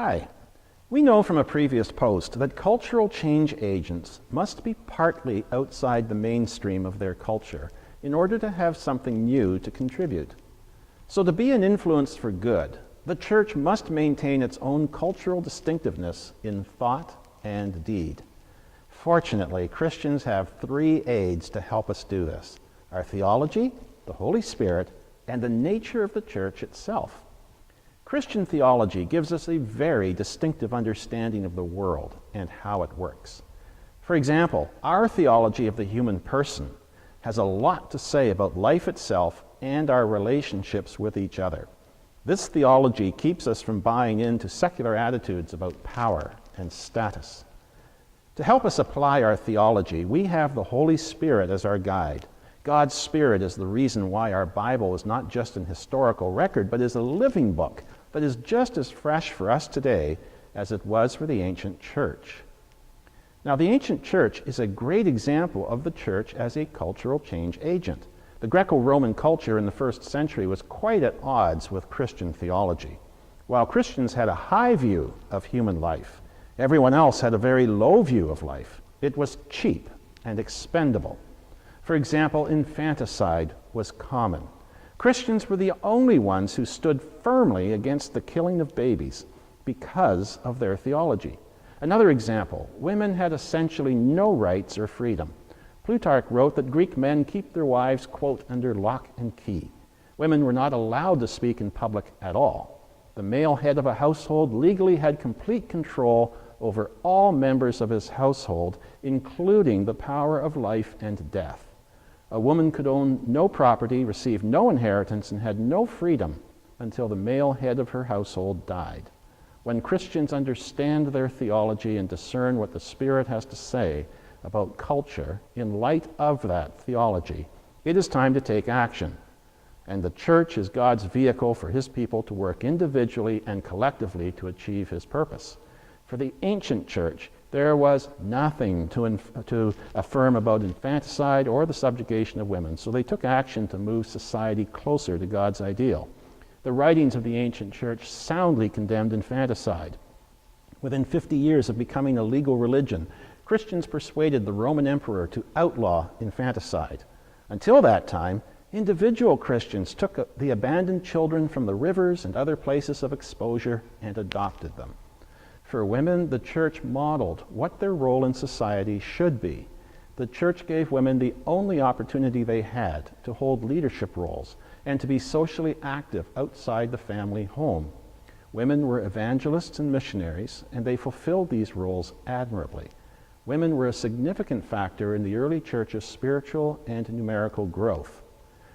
Hi. We know from a previous post that cultural change agents must be partly outside the mainstream of their culture in order to have something new to contribute. So to be an influence for good, the church must maintain its own cultural distinctiveness in thought and deed. Fortunately, Christians have three aids to help us do this: our theology, the Holy Spirit, and the nature of the church itself. Christian theology gives us a very distinctive understanding of the world and how it works. For example, our theology of the human person has a lot to say about life itself and our relationships with each other. This theology keeps us from buying into secular attitudes about power and status. To help us apply our theology, we have the Holy Spirit as our guide. God's Spirit is the reason why our Bible is not just an historical record, but is a living book that is just as fresh for us today as it was for the ancient church. Now, the ancient church is a great example of the church as a cultural change agent. The Greco-Roman culture in the first century was quite at odds with Christian theology. While Christians had a high view of human life, everyone else had a very low view of life. It was cheap and expendable. For example, infanticide was common. Christians were the only ones who stood firmly against the killing of babies because of their theology. Another example, women had essentially no rights or freedom. Plutarch wrote that Greek men keep their wives, quote, under lock and key. Women were not allowed to speak in public at all. The male head of a household legally had complete control over all members of his household, including the power of life and death. A woman could own no property, receive no inheritance, and had no freedom until the male head of her household died. When Christians understand their theology and discern what the Spirit has to say about culture in light of that theology, it is time to take action. And the church is God's vehicle for His people to work individually and collectively to achieve His purpose. For the ancient church, there was nothing to affirm about infanticide or the subjugation of women, so they took action to move society closer to God's ideal. The writings of the ancient church soundly condemned infanticide. Within 50 years of becoming a legal religion, Christians persuaded the Roman emperor to outlaw infanticide. Until that time, individual Christians took the abandoned children from the rivers and other places of exposure and adopted them. For women, the church modeled what their role in society should be. The church gave women the only opportunity they had to hold leadership roles and to be socially active outside the family home. Women were evangelists and missionaries, and they fulfilled these roles admirably. Women were a significant factor in the early church's spiritual and numerical growth.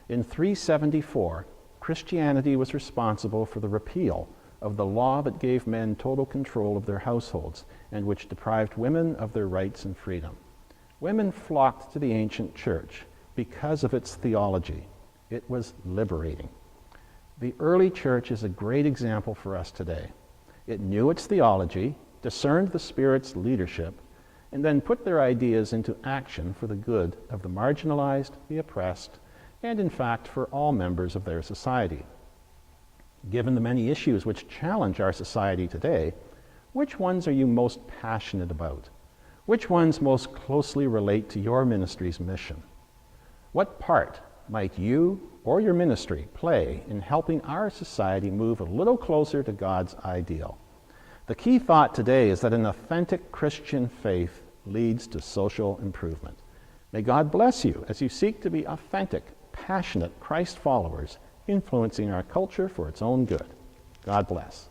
In 374, Christianity was responsible for the repeal of the law that gave men total control of their households and which deprived women of their rights and freedom. Women flocked to the ancient church because of its theology. It was liberating. The early church is a great example for us today. It knew its theology, discerned the Spirit's leadership, and then put their ideas into action for the good of the marginalized, the oppressed, and in fact for all members of their society. Given the many issues which challenge our society today, which ones are you most passionate about? Which ones most closely relate to your ministry's mission? What part might you or your ministry play in helping our society move a little closer to God's ideal? The key thought today is that an authentic Christian faith leads to social improvement. May God bless you as you seek to be authentic, passionate Christ followers, influencing our culture for its own good. God bless.